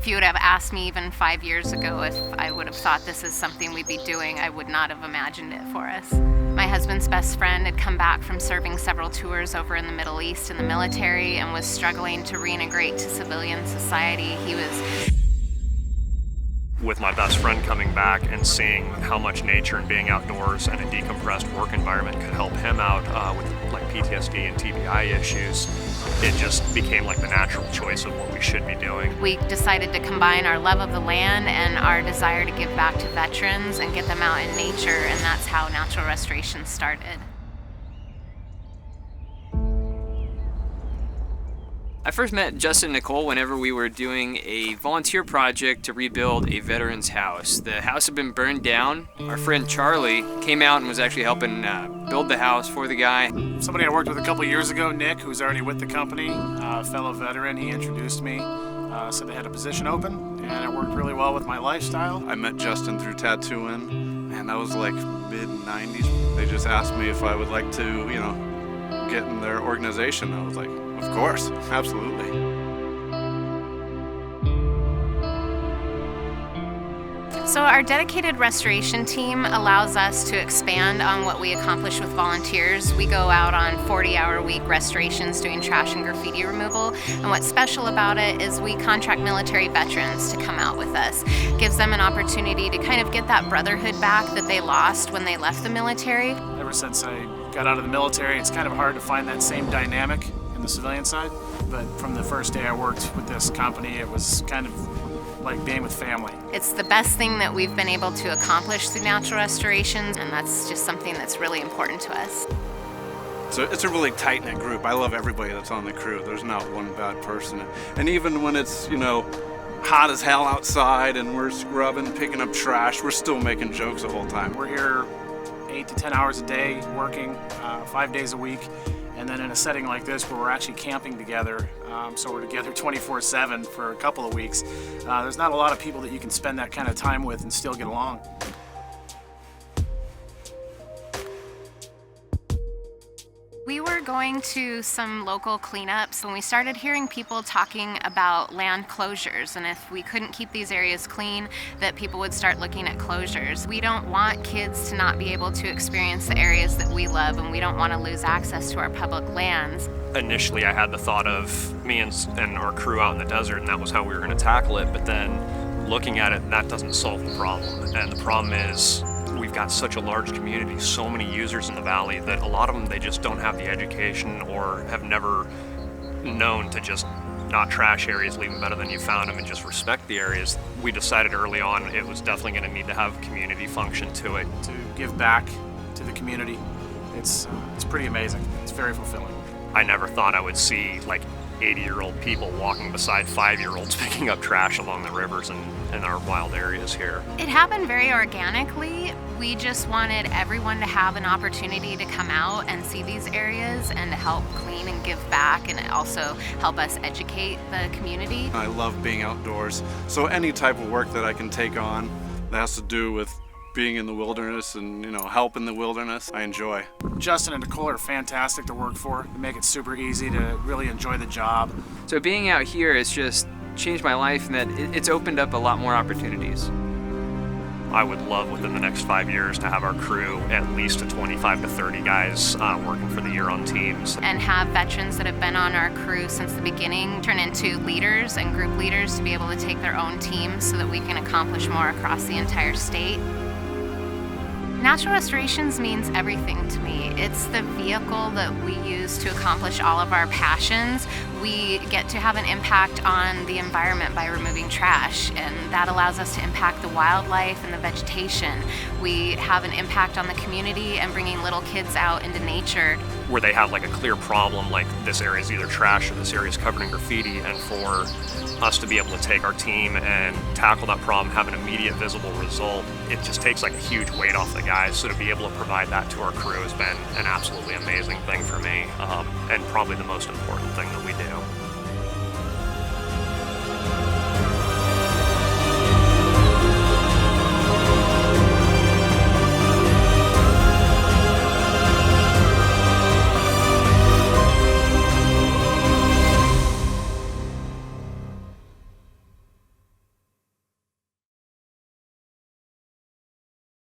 If you would have asked me even 5 years ago if I would have thought this is something we'd be doing, I would not have imagined it for us. My husband's best friend had come back from serving several tours over in the Middle East in the military and was struggling to reintegrate to civilian society. He was with my best friend coming back and seeing how much nature and being outdoors and a decompressed work environment could help him out with like PTSD and TBI issues, it just became like the natural choice of what we should be doing. We decided to combine our love of the land and our desire to give back to veterans and get them out in nature, and that's how natural restoration started. I first met Justin and Nicole whenever we were doing a volunteer project to rebuild a veteran's house. The house had been burned down. Our friend Charlie came out and was actually helping build the house for the guy. Somebody I worked with a couple years ago, Nick, who's already with the company, a fellow veteran, he introduced me, said they had a position open, and it worked really well with my lifestyle. I met Justin through tattooing, and that was like mid-90s. They just asked me if I would like to, get in their organization. I was like, of course, absolutely. So our dedicated restoration team allows us to expand on what we accomplish with volunteers. We go out on 40-hour-a-week restorations doing trash and graffiti removal, and what's special about it is we contract military veterans to come out with us. It gives them an opportunity to kind of get that brotherhood back that they lost when they left the military. Ever since I got out of the military, it's kind of hard to find that same dynamic in the civilian side, but from the first day I worked with this company, it was kind of like being with family. It's the best thing that we've been able to accomplish through natural restorations, and that's just something that's really important to us. So it's a really tight-knit group. I love everybody that's on the crew. There's not one bad person. And even when it's, hot as hell outside and we're scrubbing, picking up trash, we're still making jokes the whole time. We're here 8 to 10 hours a day working, 5 days a week. And then in a setting like this where we're actually camping together, so we're together 24/7 for a couple of weeks, there's not a lot of people that you can spend that kind of time with and still get along. We were going to some local cleanups when we started hearing people talking about land closures, and if we couldn't keep these areas clean, that people would start looking at closures. We don't want kids to not be able to experience the areas that we love, and we don't want to lose access to our public lands. Initially, I had the thought of me and our crew out in the desert, and that was how we were going to tackle it, but then looking at it, that doesn't solve the problem. And the problem is, we've got such a large community, so many users in the valley, that a lot of them, they just don't have the education or have never known to just not trash areas, leave them better than you found them, and just respect the areas. We decided early on it was definitely going to need to have community function to it. To give back to the community, it's pretty amazing. It's very fulfilling. I never thought I would see like 80-year-old people walking beside 5-year-olds picking up trash along the rivers and in our wild areas here. It happened very organically. We just wanted everyone to have an opportunity to come out and see these areas and to help clean and give back, and also help us educate the community. I love being outdoors, so any type of work that I can take on that has to do with being in the wilderness and help in the wilderness, I enjoy. Justin and Nicole are fantastic to work for. They make it super easy to really enjoy the job. So being out here has just changed my life, and that it's opened up a lot more opportunities. I would love within the next 5 years to have our crew at least to 25 to 30 guys working for the year on teams. And have veterans that have been on our crew since the beginning turn into leaders and group leaders to be able to take their own teams so that we can accomplish more across the entire state. Natural restorations means everything to me. It's the vehicle that we use to accomplish all of our passions. We get to have an impact on the environment by removing trash, and that allows us to impact the wildlife and the vegetation. We have an impact on the community and bringing little kids out into nature. Where they have like a clear problem, like this area is either trash or this area is covered in graffiti, and for us to be able to take our team and tackle that problem, have an immediate visible result, it just takes like a huge weight off the guys. So to be able to provide that to our crew has been an absolutely amazing thing for me, and probably the most important thing that we do.